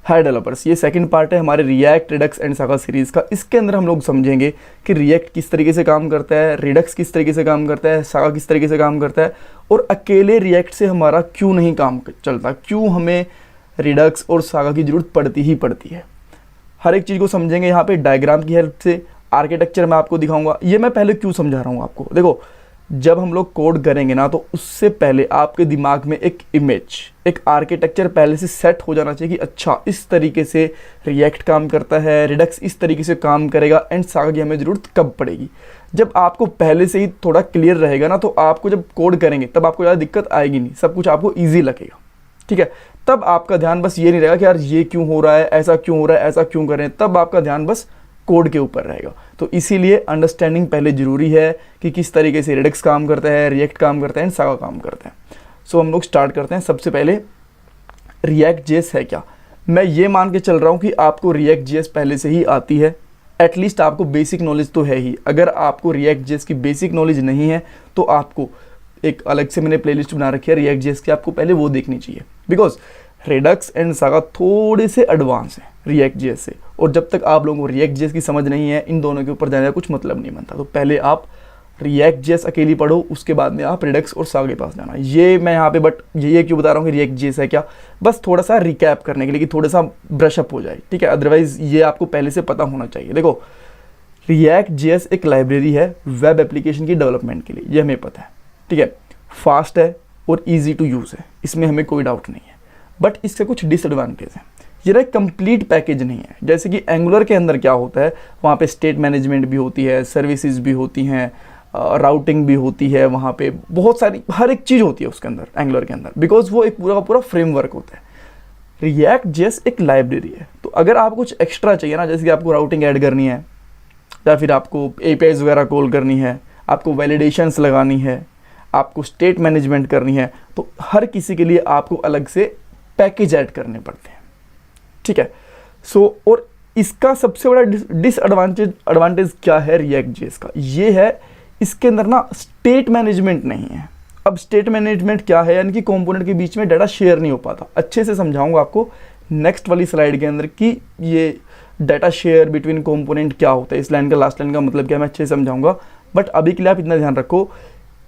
हाय developers, ये second part है हमारे react, Redux and saga series का। इसके अंदर हम लोग समझेंगे कि रिएक्ट किस तरीके से काम करता है, रिडक्स किस तरीके से काम करता है, सागा किस तरीके से काम करता है, और अकेले रिएक्ट से हमारा क्यों नहीं काम चलता, क्यों हमें रिडक्स और सागा की ज़रूरत पड़ती ही पड़ती है। हर एक चीज़ को समझेंगे यहाँ पे डायग्राम की हेल्प से। आर्किटेक्चर मैं आपको दिखाऊंगा। ये मैं पहले क्यों समझा रहा हूँ आपको, देखो जब हम लोग कोड करेंगे ना, तो उससे पहले आपके दिमाग में एक इमेज, एक आर्किटेक्चर पहले से सेट हो जाना चाहिए कि अच्छा इस तरीके से रिएक्ट काम करता है, रिडक्स इस तरीके से काम करेगा, एंड सागा की हमें ज़रूरत कब पड़ेगी। जब आपको पहले से ही थोड़ा क्लियर रहेगा ना, तो आपको जब कोड करेंगे तब आपको ज़्यादा दिक्कत आएगी नहीं, सब कुछ आपको ईजी लगेगा। ठीक है, तब आपका ध्यान बस ये नहीं रहेगा कि यार ये क्यों हो रहा है, ऐसा क्यों हो रहा है, ऐसा क्यों करें, तब आपका ध्यान बस कोड के ऊपर रहेगा। तो इसीलिए अंडरस्टैंडिंग पहले ज़रूरी है कि किस तरीके से रिडक्स काम करता है, रिएक्ट काम करता है, एंड सागा काम करता है। सो हम लोग स्टार्ट करते हैं। सबसे पहले रिएक्ट जेएस है क्या। मैं ये मान के चल रहा हूँ कि आपको रिएक्ट जेएस पहले से ही आती है, एटलीस्ट आपको बेसिक नॉलेज तो है ही। अगर आपको रिएक्ट जेएस की बेसिक नॉलेज नहीं है तो आपको एक अलग से मैंने प्लेलिस्ट बना रखी है रिएक्ट जेएस की, आपको पहले वो देखनी चाहिए, बिकॉज रिडक्स एंड सागा थोड़े से एडवांस हैं रिएक्ट जेएस से। और जब तक आप लोगों को रिएक्ट जेएस की समझ नहीं है, इन दोनों के ऊपर जाने का कुछ मतलब नहीं बनता। तो पहले आप रिएक्ट जेएस अकेली पढ़ो, उसके बाद में आप रिडक्स और सागा के पास जाना। ये मैं यहाँ पे बट ये क्यों बता रहा हूँ कि रिएक्ट जेएस है क्या, बस थोड़ा सा रिकैप करने के लिए कि थोड़ा सा ब्रशअप हो जाए। ठीक है, अदरवाइज ये आपको पहले से पता होना चाहिए। देखो रिएक्ट जेएस एक लाइब्रेरी है वेब एप्लीकेशन की डेवलपमेंट के लिए, ये हमें पता है। ठीक है, फास्ट है और ईजी टू यूज़ है, इसमें हमें कोई डाउट नहीं है। बट इसके कुछ डिसएडवांटेज हैं। ये ना कंप्लीट पैकेज नहीं है। जैसे कि एंगुलर के अंदर क्या होता है, वहाँ पे स्टेट मैनेजमेंट भी होती है, सर्विसेज भी होती हैं, राउटिंग भी होती है, वहाँ पे बहुत सारी हर एक चीज़ होती है उसके अंदर, एंगुलर के अंदर, बिकॉज वो एक पूरा का पूरा फ्रेमवर्क होता है। रिएक्ट जेएस एक लाइब्रेरी है। तो अगर आप कुछ एक्स्ट्रा चाहिए ना, जैसे कि आपको राउटिंग ऐड करनी है, या फिर आपको एपीआईज वगैरह कॉल करनी है, आपको वैलिडेशंस लगानी है, आपको स्टेट मैनेजमेंट करनी है, तो हर किसी के लिए आपको अलग से पैकेज ऐड करने पड़ते हैं। ठीक है, सो और इसका सबसे बड़ा एडवांटेज क्या है रिएक्ट जेएस का, ये है इसके अंदर ना स्टेट मैनेजमेंट नहीं है। अब स्टेट मैनेजमेंट क्या है, यानी कि कंपोनेंट के बीच में डाटा शेयर नहीं हो पाता। अच्छे से समझाऊंगा आपको नेक्स्ट वाली स्लाइड के अंदर कि ये डाटा शेयर बिटवीन कंपोनेंट क्या होता है। इस लाइन का लास्ट लाइन का मतलब क्या, मैं अच्छे से समझाऊंगा। बट अभी के लिए आप इतना ध्यान रखो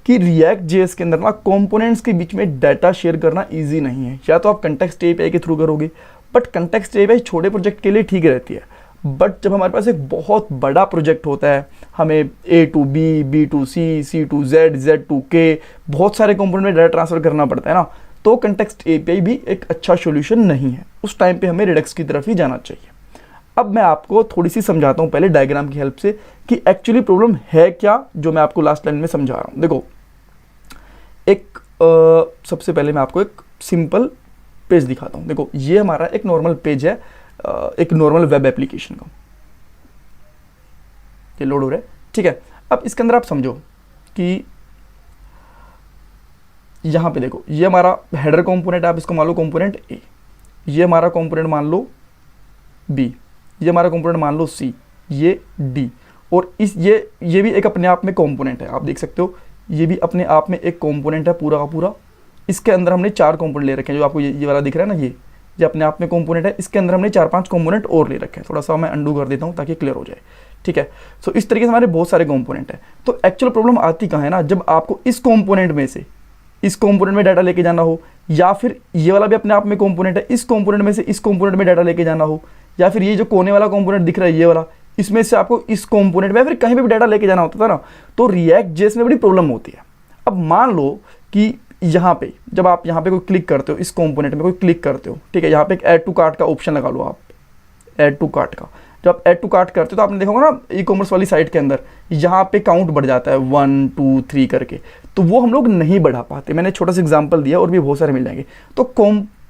कि रिएक्ट जेएस के अंदर ना कंपोनेंट्स के बीच में डाटा शेयर करना इजी नहीं है। या तो आप कंटेक्स्ट एपीआई के थ्रू करोगे, बट कंटेक्स्ट एपीआई छोटे प्रोजेक्ट के लिए ठीक रहती है। बट जब हमारे पास एक बहुत बड़ा प्रोजेक्ट होता है, हमें A to B, B to C, C to Z, Z to K, बहुत सारे कंपोनेंट में डाटा ट्रांसफर करना पड़ता है ना, तो कंटेक्स्ट एपीआई भी एक अच्छा सोल्यूशन नहीं है। उस टाइम पे हमें रिडक्स की तरफ ही जाना चाहिए। अब मैं आपको थोड़ी सी समझाता हूँ पहले डायग्राम की हेल्प से कि एक्चुअली प्रॉब्लम है क्या, जो मैं आपको लास्ट लाइन में समझा रहा हूँ। देखो एक सबसे पहले मैं आपको एक सिंपल पेज दिखाता हूँ। देखो ये हमारा एक नॉर्मल पेज है, एक नॉर्मल वेब एप्लीकेशन का, ये लोड हो रहा है। ठीक है, अब इसके अंदर आप समझो कि यहाँ पे देखो ये हमारा हेडर कंपोनेंट, आप इसको मान लो कंपोनेंट ए, ये हमारा कंपोनेंट मान लो बी, ये हमारा कंपोनेंट मान लो सी, ये डी, और इस ये भी एक अपने आप में कंपोनेंट है। आप देख सकते हो ये भी अपने आप में एक कंपोनेंट है पूरा का पूरा। इसके अंदर हमने 4 कंपोनेंट ले रखे हैं, जो आपको ये वाला दिख रहा है ना, ये अपने आप में कंपोनेंट है। इसके अंदर हमने 4-5 कंपोनेंट और ले रखे हैं। थोड़ा सा मैं अंडू कर देता हूँ ताकि क्लियर हो जाए। ठीक है, सो इस तरीके से हमारे बहुत सारे कंपोनेंट हैं। तो एक्चुअल प्रॉब्लम आती कहाँ है ना, जब आपको इस कंपोनेंट में से इस कंपोनेंट में डाटा लेके जाना हो, या फिर ये वाला भी अपने आप में कंपोनेंट है, इस कंपोनेंट में से इस कंपोनेंट में डाटा लेके जाना हो, या फिर ये जो कोने वाला कंपोनेंट दिख रहा है ये वाला, इसमें से आपको इस कंपोनेंट में फिर कहीं पे भी डाटा लेके जाना होता था ना, तो रिएक्ट जेएस में बड़ी प्रॉब्लम होती है। अब मान लो कि यहाँ पे जब आप यहाँ पे कोई क्लिक करते हो, इस कंपोनेंट में कोई क्लिक करते हो, ठीक है, यहाँ पे एक ऐड टू कार्ट का ऑप्शन लगा लो आप, ऐड टू कार्ट का। जब आप ऐड टू कार्ट करते हो तो आपने देखा होगा ना ई कॉमर्स वाली साइट के अंदर यहाँ पे काउंट बढ़ जाता है 1 2 3 करके, तो वो हम लोग नहीं बढ़ा पाते। मैंने छोटा सा एग्जांपल दिया और भी बहुत सारे मिल जाएंगे। तो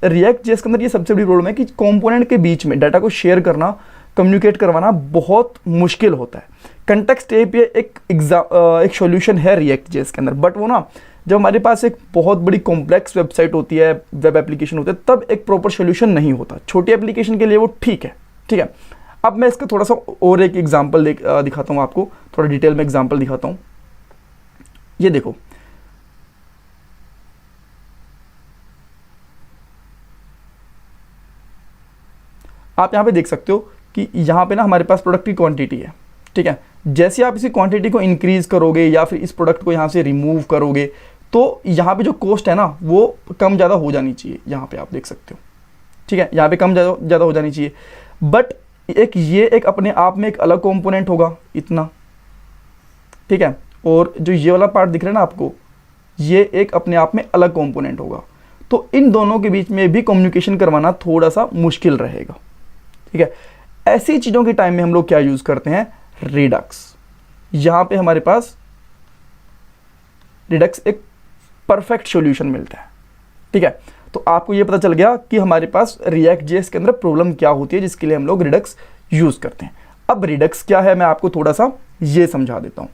रिएक्ट जेएस के अंदर ये सबसे बड़ी प्रॉब्लम है कि कंपोनेंट के बीच में डाटा को शेयर करना, कम्युनिकेट करवाना बहुत मुश्किल होता है। कंटेक्स्ट एपीआई एक सॉल्यूशन है रिएक्ट जेएस के अंदर, बट वो ना जब हमारे पास एक बहुत बड़ी कॉम्प्लेक्स वेबसाइट होती है, वेब एप्लीकेशन होते हैं, तब एक प्रॉपर सॉल्यूशन नहीं होता। छोटी एप्लीकेशन के लिए वो ठीक है। ठीक है, अब मैं इसका थोड़ा सा और एक एग्जांपल दिखाता हूँ आपको, थोड़ा डिटेल में एग्जांपल दिखाता हूँ। ये देखो आप यहाँ पे देख सकते हो कि यहाँ पे ना हमारे पास प्रोडक्ट की क्वांटिटी है, ठीक है। जैसे आप इसी क्वांटिटी को इंक्रीज करोगे या फिर इस प्रोडक्ट को यहाँ से रिमूव करोगे तो यहाँ पे जो कॉस्ट है ना वो कम ज़्यादा हो जानी चाहिए, यहाँ पे आप देख सकते हो, ठीक है। यहाँ पे कम ज़्यादा हो जानी चाहिए, बट ये एक अपने आप में एक अलग कंपोनेंट होगा इतना, ठीक है। और जो ये वाला पार्ट दिख रहा है ना आपको, ये एक अपने आप में अलग कंपोनेंट होगा। तो इन दोनों के बीच में भी कम्युनिकेशन करवाना थोड़ा सा मुश्किल रहेगा, ठीक है। ऐसी चीज़ों के टाइम में हम लोग क्या यूज़ करते हैं, रिडक्स। यहाँ पे हमारे पास रिडक्स एक परफेक्ट सॉल्यूशन मिलता है, ठीक है। तो आपको ये पता चल गया कि हमारे पास रिएक्ट जेएस के अंदर प्रॉब्लम क्या होती है जिसके लिए हम लोग रिडक्स यूज़ करते हैं। अब रिडक्स क्या है मैं आपको थोड़ा सा ये समझा देता हूँ।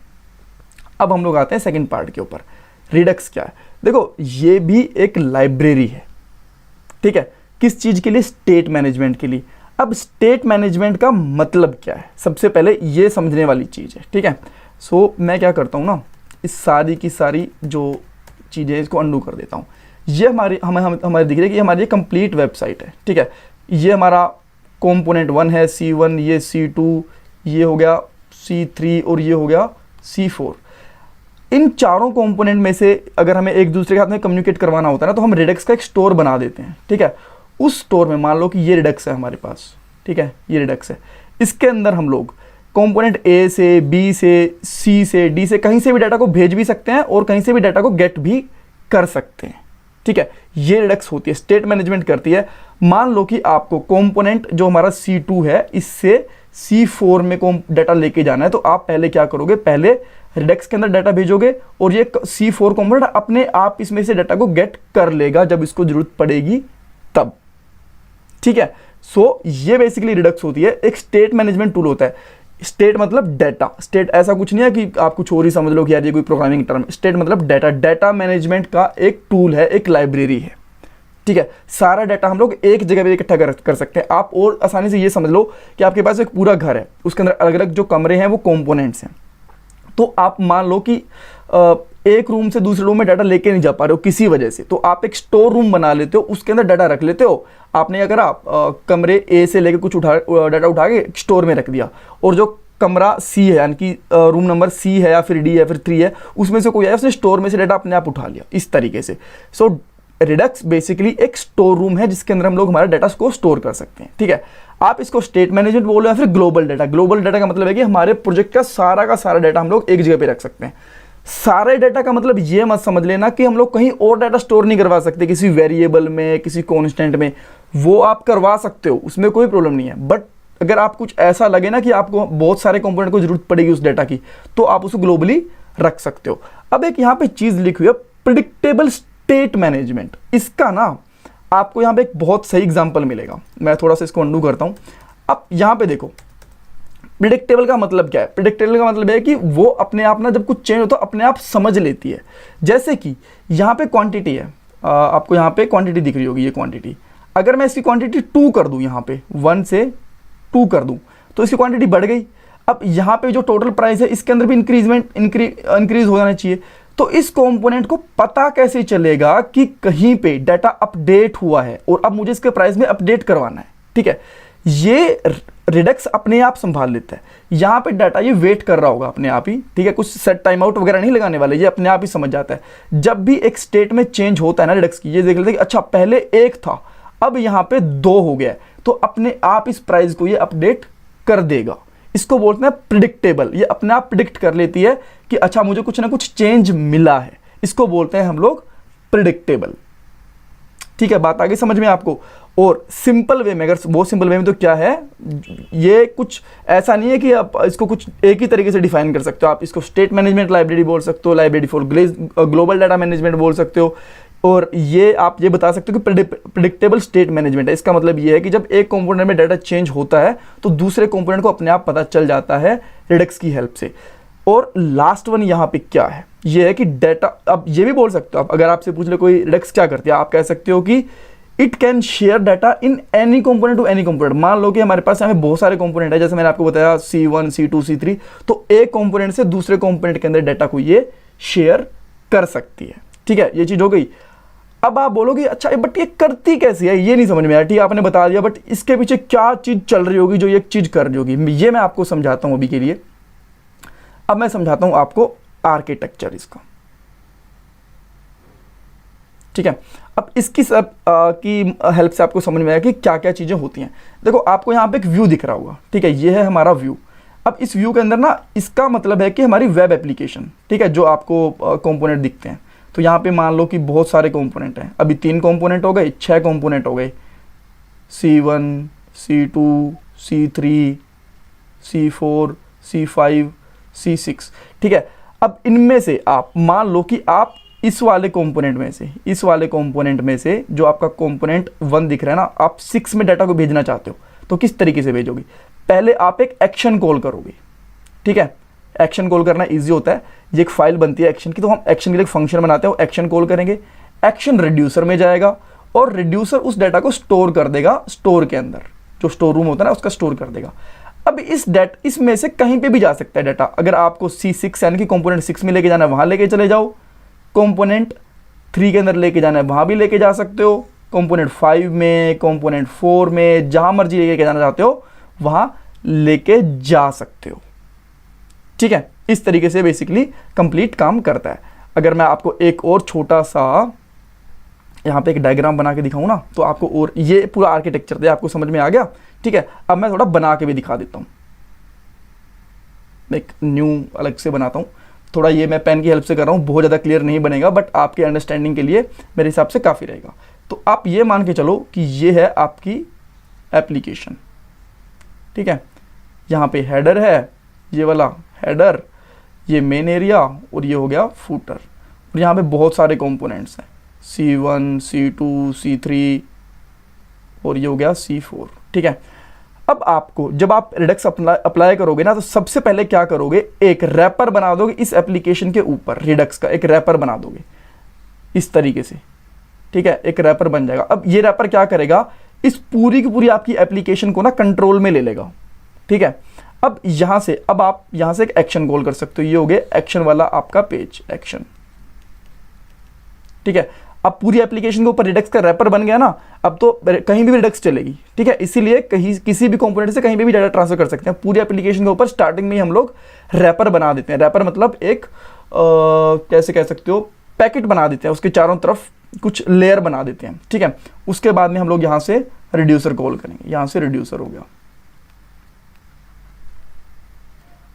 अब हम लोग आते हैं सेकंड पार्ट के ऊपर। रिडक्स क्या है, देखो ये भी एक लाइब्रेरी है, ठीक है। किस चीज़ के लिए, स्टेट मैनेजमेंट के लिए। अब स्टेट मैनेजमेंट का मतलब क्या है, सबसे पहले ये समझने वाली चीज़ है, ठीक है। सो मैं क्या करता हूँ ना, इस सारी की सारी जो चीज़ें इसको अंडू कर देता हूँ। ये हमारे दिख रही है कि हमारी कंप्लीट वेबसाइट है, ठीक है। ये हमारा कंपोनेंट 1 है, C1, ये C2, ये हो गया C3 और ये हो गया C4। इन चारों कंपोनेंट में से अगर हमें एक दूसरे के साथ में कम्युनिकेट करवाना होता है ना तो हम रिडक्स का एक स्टोर बना देते हैं, ठीक है। उस स्टोर में मान लो कि ये रिडक्स है हमारे पास, ठीक है, ये रिडक्स है। इसके अंदर हम लोग कंपोनेंट A से, B से, C से, D से कहीं से भी डाटा को भेज भी सकते हैं और कहीं से भी डाटा को गेट भी कर सकते हैं, ठीक है। ये रिडक्स होती है, स्टेट मैनेजमेंट करती है। मान लो कि आपको कंपोनेंट जो हमारा C2 है इससे C4 में डाटा लेके जाना है, तो आप पहले क्या करोगे, पहले रिडक्स के अंदर डाटा भेजोगे और ये C4 कंपोनेंट अपने आप इसमें से डाटा को गेट कर लेगा जब इसको जरूरत पड़ेगी तब, ठीक है। सो ये बेसिकली रिडक्स होती है, एक स्टेट मैनेजमेंट टूल होता है। स्टेट मतलब डाटा, स्टेट ऐसा कुछ नहीं है कि आप कुछ और ही समझ लो कि यार ये कोई प्रोग्रामिंग टर्म। स्टेट मतलब डाटा, डाटा मैनेजमेंट का एक टूल है, एक लाइब्रेरी है, ठीक है। सारा डाटा हम लोग एक जगह पे इकट्ठा कर सकते हैं। आप और आसानी से ये समझ लो कि आपके पास एक पूरा घर है, उसके अंदर अलग अलग जो कमरे हैं वो कंपोनेंट्स हैं। तो आप मान लो कि एक रूम से दूसरे रूम में डाटा लेके नहीं जा पा रहे हो किसी वजह से, तो आप एक स्टोर रूम बना लेते हो, उसके अंदर डाटा रख लेते हो। आपने अगर आप कमरे A से लेके कुछ डाटा उठा के स्टोर में रख दिया और जो कमरा C है यानी कि रूम नंबर C है या फिर D है फिर 3 है, उसमें से कोई आया उसने स्टोर में से डाटा अपने आप उठा लिया, इस तरीके से। सो रिडक्स बेसिकली एक स्टोर रूम है जिसके अंदर हम लोग हमारे डाटा को स्टोर कर सकते हैं, ठीक है। आप इसको स्टेट मैनेजमेंट बोलो या फिर ग्लोबल डाटा। ग्लोबल डाटा का मतलब है कि हमारे प्रोजेक्ट का सारा डाटा हम लोग एक जगह पे रख सकते हैं। सारे डाटा का मतलब ये मत समझ लेना कि हम लोग कहीं और डाटा स्टोर नहीं करवा सकते, किसी वेरिएबल में, किसी कॉन्स्टेंट में। वो आप करवा सकते हो, उसमें कोई प्रॉब्लम नहीं है। बट अगर आप कुछ ऐसा लगे ना कि आपको बहुत सारे कंपोनेंट को जरूरत पड़ेगी उस डाटा की, तो आप उसको ग्लोबली रख सकते हो। अब एक यहाँ पे चीज लिखी हुई है, प्रिडिक्टेबल स्टेट मैनेजमेंट। इसका ना आपको यहाँ पे एक बहुत सही एग्जांपल मिलेगा। मैं थोड़ा सा इसको अंडू करता हूँ। अब यहाँ पे देखो, प्रिडिक्टेबल का मतलब क्या है। प्रिडिक्टेबल का मतलब है कि वो अपने आप ना जब कुछ चेंज होता है अपने आप समझ लेती है। जैसे कि यहाँ पे क्वांटिटी है, आपको यहाँ पे क्वांटिटी दिख रही होगी, ये क्वांटिटी। अगर मैं इसकी क्वांटिटी 2 कर दूँ, यहाँ पे 1 से 2 कर दूँ तो इसकी क्वांटिटी बढ़ गई। अब यहाँ पे जो टोटल प्राइस है इसके अंदर भी इंक्रीज हो जाना चाहिए। तो इस कंपोनेंट को पता कैसे चलेगा कि कहीं पे डाटा अपडेट हुआ है और अब मुझे इसके प्राइस में अपडेट करवाना है, ठीक है। ये रिडक्स अपने आप संभाल लेता है। यहाँ पे डाटा ये वेट कर रहा होगा अपने आप ही, ठीक है। कुछ सेट टाइम आउट वगैरह नहीं लगाने वाले, ये अपने आप ही समझ जाता है। जब भी एक स्टेट में चेंज होता है ना रिडक्स की, ये देख लेते हैं कि अच्छा पहले 1 था अब यहाँ पे 2 हो गया, तो अपने आप इस प्राइस को ये अपडेट कर देगा। इसको बोलते हैं प्रिडिक्टेबल। ये अपने आप प्रिडिक्ट कर लेती है कि अच्छा मुझे कुछ ना कुछ चेंज मिला है। इसको बोलते हैं हम लोग प्रिडिक्टेबल, ठीक है। बात आगे समझ में आपको। और सिंपल वे में, अगर बहुत सिंपल वे में, तो क्या है, ये कुछ ऐसा नहीं है कि आप इसको कुछ एक ही तरीके से डिफाइन कर सकते हो। आप इसको स्टेट मैनेजमेंट लाइब्रेरी बोल सकते हो, library for global data management बोल सकते हो, और ये आप ये बता सकते हो कि प्रिडिक्टेबल स्टेट मैनेजमेंट है। इसका मतलब ये है कि जब एक कंपोनेंट में डाटा चेंज होता है तो दूसरे कंपोनेंट को अपने आप पता चल जाता है रिडक्स की हेल्प से। और लास्ट वन यहाँ पे क्या है, ये है कि डाटा, अब ये भी बोल सकते हो आप, अगर आपसे पूछ ले कोई रिडक्स क्या करती है, आप कह सकते हो कि it can share data in any component to any component. मान लो कि हमारे पास यहाँ पे बहुत सारे कंपोनेंट है, जैसे मैंने आपको बताया C1, C2, C3, तो एक कंपोनेंट से दूसरे कंपोनेंट के अंदर डाटा को ये शेयर कर सकती है, ठीक है। ये चीज हो गई। अब आप बोलोगे अच्छा बट ये करती कैसे है, ये नहीं समझ में आया, ठीक है आपने बता दिया, बट इसके पीछे क्या चीज़ चल रही होगी जो ये चीज़ कर रही होगी, ये मैं आपको समझाता हूँ अभी के लिए। अब मैं समझाता हूँ आपको आर्किटेक्चर इसका, ठीक है। अब इसकी सब की हेल्प से आपको समझ में आया कि क्या क्या चीज़ें होती हैं। देखो आपको यहाँ पे एक व्यू दिख रहा होगा, ठीक है, ये है हमारा व्यू। अब इस व्यू के अंदर ना इसका मतलब है कि हमारी वेब एप्लीकेशन, ठीक है, जो आपको कंपोनेंट दिखते हैं। तो यहाँ पे मान लो कि बहुत सारे कंपोनेंट हैं, अभी 3 कंपोनेंट हो गए, 6 कंपोनेंट हो गए, C1 C2 C3 C4 C5 C6, ठीक है। अब इनमें से आप मान लो कि आप इस वाले कंपोनेंट में से जो आपका कंपोनेंट 1 दिख रहा है ना, आप 6 में डाटा को भेजना चाहते हो, तो किस तरीके से भेजोगे? पहले आप एक एक्शन कॉल करोगे, ठीक है। एक्शन कॉल करना इजी होता है, ये एक फाइल बनती है एक्शन की, तो हम एक्शन के लिए एक फंक्शन बनाते हैं, एक्शन कॉल करेंगे, एक्शन रिड्यूसर में जाएगा और रिड्यूसर उस डाटा को स्टोर कर देगा, स्टोर के अंदर जो स्टोर रूम होता है ना उसका स्टोर कर देगा। अब इसमें से कहीं पे भी जा सकता है डाटा, अगर आपको C6 यानी कि कंपोनेंट 6 में लेके जाना है वहां लेके चले जाओ, कंपोनेंट 3 के अंदर लेके जाना है वहां भी लेके जा सकते हो, कंपोनेंट 5 में, कंपोनेंट 4 में, जहां मर्जी लेके जाना चाहते हो वहां लेके जा सकते हो, ठीक है। इस तरीके से बेसिकली कंप्लीट काम करता है। अगर मैं आपको एक और छोटा सा यहाँ पे एक डायग्राम बना के दिखाऊं ना, तो आपको, और ये पूरा आर्किटेक्चर दे आपको समझ में आ गया, ठीक है। अब मैं थोड़ा बना के भी दिखा देता हूँ, एक न्यू अलग से बनाता हूँ थोड़ा, ये मैं पेन की हेल्प से कर रहा हूँ, बहुत ज़्यादा क्लियर नहीं बनेगा, बट आपके अंडरस्टैंडिंग के लिए मेरे हिसाब से काफ़ी रहेगा। तो आप ये मान के चलो कि ये है आपकी एप्लीकेशन, ठीक है। यहाँ पे हेडर है, ये वाला हेडर, ये मेन एरिया, और ये हो गया फूटर, और यहाँ पे बहुत सारे कंपोनेंट्स हैं, C1 C2 C3 और ये हो गया C4, ठीक है। अब आपको जब आप रिडक्स अप्लाई करोगे ना, तो सबसे पहले क्या करोगे, एक रैपर बना दोगे इस एप्लीकेशन के ऊपर, रिडक्स का एक रैपर बना दोगे इस तरीके से, ठीक है, एक रैपर बन जाएगा। अब ये रैपर क्या करेगा, इस पूरी की पूरी आपकी एप्लीकेशन को ना कंट्रोल में ले लेगा, ठीक है। अब यहां से, अब आप यहां से एक एक्शन कॉल कर सकते हो, ये हो गया एक्शन वाला आपका पेज, एक्शन, ठीक है। अब पूरी एप्लीकेशन के ऊपर रिडक्स का रैपर बन गया ना, अब तो कहीं भी रिडक्स चलेगी, ठीक है। इसीलिए कहीं किसी भी कंपोनेंट से कहीं भी डाटा ट्रांसफर कर सकते हैं। पूरी एप्लीकेशन के ऊपर स्टार्टिंग में ही हम लोग रैपर बना देते हैं। रैपर मतलब एक कैसे कह सकते हो, पैकेट बना देते हैं, उसके चारों तरफ कुछ लेयर बना देते हैं, ठीक है। उसके बाद में हम लोग यहां से रिड्यूसर कॉल करेंगे, यहां से रिड्यूसर हो गया,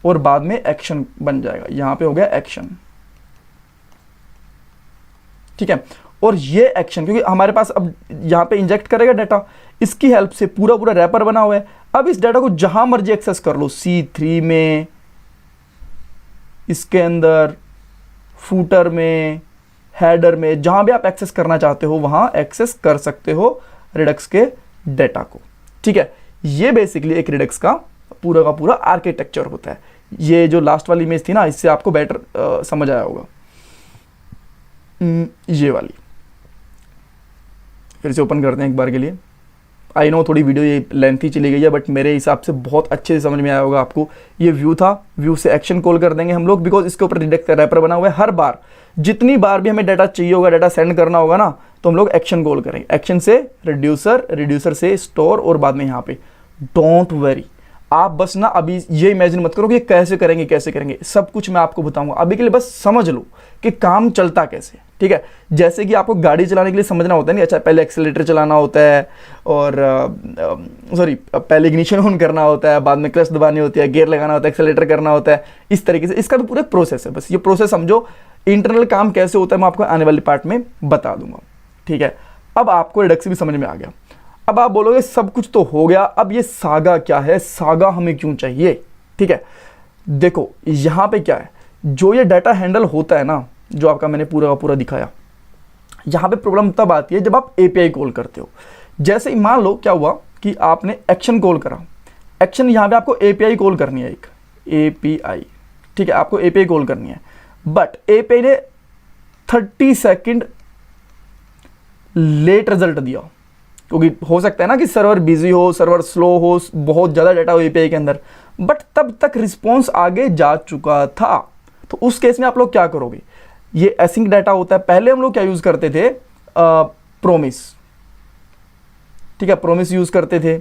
और बाद में एक्शन बन जाएगा, यहां पे हो गया एक्शन, ठीक है। और ये एक्शन क्योंकि हमारे पास अब यहां पे इंजेक्ट करेगा डाटा, इसकी हेल्प से पूरा पूरा रैपर बना हुआ है। अब इस डाटा को जहां मर्जी एक्सेस कर लो, C3 में, इसके अंदर फूटर में, हेडर में, जहां भी आप एक्सेस करना चाहते हो वहां एक्सेस कर सकते हो रिडक्स के डाटा को, ठीक है। ये बेसिकली एक रिडक्स का पूरा आर्किटेक्चर होता है। ये जो लास्ट वाली इमेज थी ना, इससे आपको बेटर समझ आया होगा। ये वाली फिर से ओपन करते हैं एक बार के लिए। आई नो थोड़ी वीडियो ये लेंथी चली गई है, बट मेरे हिसाब से बहुत अच्छे से समझ में आया होगा आपको। ये व्यू था, व्यू से एक्शन कॉल कर देंगे हम लोग, बिकॉज इसके ऊपर रिडक्स रैपर बना हुआ है। हर बार जितनी बार भी हमें डाटा चाहिए होगा, डाटा सेंड करना होगा ना, तो हम लोग एक्शन कॉल करेंगे, एक्शन से रिड्यूसर, रिड्यूसर से स्टोर, और बाद में यहाँ पे। डोंट वरी, आप बस ना अभी ये इमेजिन मत करो कि कैसे करेंगे, सब कुछ मैं आपको बताऊंगा। अभी के लिए बस समझ लो कि काम चलता कैसे, ठीक है। जैसे कि आपको गाड़ी चलाने के लिए समझना होता है नहीं, अच्छा पहले एक्सेलेरेटर चलाना होता है, और पहले इग्निशन ऑन करना होता है, बाद में क्लच दबानी होती है, गियर लगाना होता है, एक्सेलेरेटर करना होता है, इस तरीके से इसका भी पूरा प्रोसेस है। बस ये प्रोसेस समझो, इंटरनल काम कैसे होता है मैं आपको आने वाले पार्ट में बता दूंगा, ठीक है। अब आपको रिडक्स भी समझ में आ गया। अब आप बोलोगे सब कुछ तो हो गया, अब ये सागा क्या है, सागा हमें क्यों चाहिए, ठीक है। देखो यहां पे क्या है, जो ये डाटा हैंडल होता है ना, जो आपका मैंने पूरा दिखाया, यहां पे प्रॉब्लम तब आती है जब आप एपीआई कॉल करते हो। जैसे मान लो क्या हुआ कि आपने एक्शन कॉल करा, एक्शन यहां पे आपको एपीआई कॉल करनी है, एक एपीआई, ठीक है, आपको एपीआई कॉल करनी है, बट एपीआई ने 30 सेकंड लेट रिजल्ट दिया, क्योंकि हो सकता है ना कि सर्वर बिजी हो, सर्वर स्लो हो, बहुत ज़्यादा डाटा हो एपीआई के अंदर, बट तब तक रिस्पॉन्स आगे जा चुका था। तो उस केस में आप लोग क्या करोगे, ये एसिंक डाटा होता है। पहले हम लोग क्या यूज़ करते थे, प्रोमिस, ठीक है, प्रोमिस यूज़ करते थे,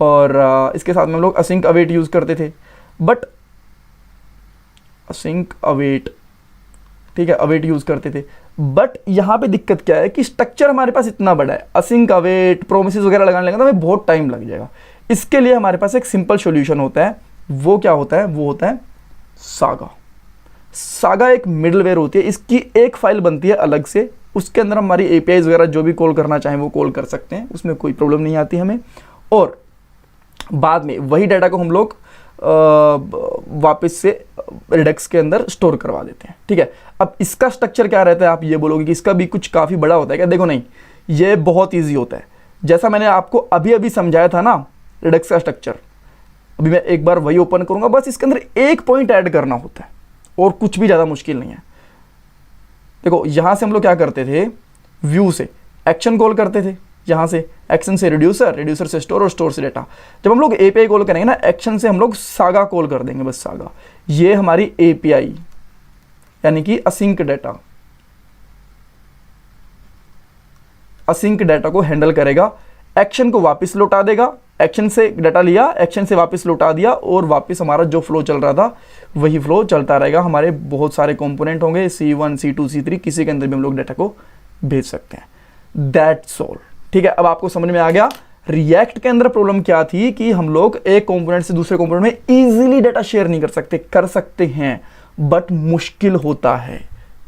और इसके साथ में हम लोग असिंक अवेट यूज़ करते थे, बट असिंक अवेट, ठीक है, अवेट यूज़ करते थे। बट यहाँ पे दिक्कत क्या है कि स्ट्रक्चर हमारे पास इतना बड़ा है, असिंक अवेट प्रोमिस वगैरह लगाने लगा तो हमें बहुत टाइम लग जाएगा। इसके लिए हमारे पास एक सिंपल सॉल्यूशन होता है, वो क्या होता है, वो होता है सागा। सागा एक मिडलवेयर होती है, इसकी एक फाइल बनती है अलग से, उसके अंदर हमारी एपीआईज वगैरह जो भी कॉल करना चाहें वो कॉल कर सकते हैं, उसमें कोई प्रॉब्लम नहीं आती हमें। और बाद में वही डाटा को हम लोग वापस से रिडक्स के अंदर स्टोर करवा देते हैं, ठीक है। अब इसका स्ट्रक्चर क्या रहता है, आप ये बोलोगे कि इसका भी कुछ काफ़ी बड़ा होता है क्या? देखो नहीं, ये बहुत ईजी होता है। जैसा मैंने आपको अभी अभी समझाया था ना रिडक्स का स्ट्रक्चर, अभी मैं एक बार वही ओपन करूंगा, बस इसके अंदर एक पॉइंट ऐड करना होता है और कुछ भी ज़्यादा मुश्किल नहीं है। देखो यहाँ से हम लोग क्या करते थे, व्यू से एक्शन कॉल करते थे, यहाँ से एक्शन से रिड्यूसर, रिड्यूसर से स्टोर और स्टोर से डेटा। जब हम लोग एपीआई कॉल करेंगे ना, एक्शन से हम लोग सागा कॉल कर देंगे, बस सागा। ये हमारी एपीआई यानी कि असिंक डाटा, असिंक डाटा को हैंडल करेगा, एक्शन को वापस लौटा देगा, एक्शन से डाटा लिया, एक्शन से वापस लौटा दिया, और वापस हमारा जो फ्लो चल रहा था वही फ्लो चलता रहेगा। हमारे बहुत सारे कंपोनेंट होंगे, C1 C2 C3, किसी के अंदर भी हम लोग डाटा को भेज सकते हैं। दैट्स ऑल, ठीक है। अब आपको समझ में आ गया रिएक्ट के अंदर प्रॉब्लम क्या थी, कि हम लोग एक कंपोनेंट से दूसरे कंपोनेंट में इजीली डाटा शेयर नहीं कर सकते, कर सकते हैं बट मुश्किल होता है,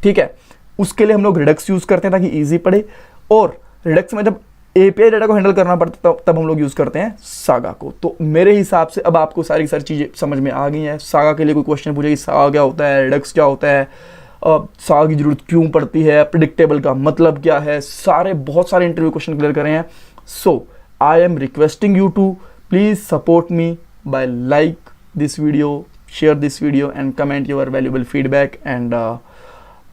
ठीक है। उसके लिए हम लोग रिडक्स यूज करते हैं ताकि इजी पड़े, और रिडक्स में जब एपीआई डाटा को हैंडल करना पड़ता है तब हम लोग यूज करते हैं सागा को। तो मेरे हिसाब से अब आपको सारी चीजें समझ में आ गई हैं। सागा के लिए कोई क्वेश्चन पूछे कि सागा क्या होता है, रिडक्स क्या होता है, सागा की जरूरत क्यों पड़ती है, प्रेडिक्टेबल का मतलब क्या है, बहुत सारे इंटरव्यू क्वेश्चन क्लियर करे हैं। So I am requesting you to please support me by like this video, share this video and comment your valuable feedback, and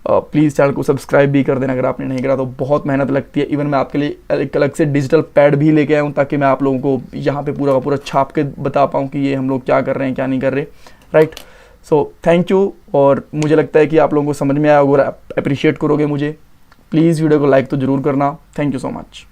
please channel को सब्सक्राइब भी कर देना अगर आपने नहीं करा तो। बहुत मेहनत लगती है, इवन मैं आपके लिए एक अलग से डिजिटल पैड भी लेके आया हूँ ताकि मैं आप लोगों को यहाँ पे पूरा का पूरा छाप के बता पाऊँ कि ये हम लोग क्या कर रहे हैं क्या नहीं कर रहे, राइट। सो थैंक यू, और मुझे लगता है कि आप लोगों को समझ में आया होगा, अप्रिशिएट करोगे मुझे। प्लीज़ वीडियो को लाइक तो ज़रूर करना। Thank you so much.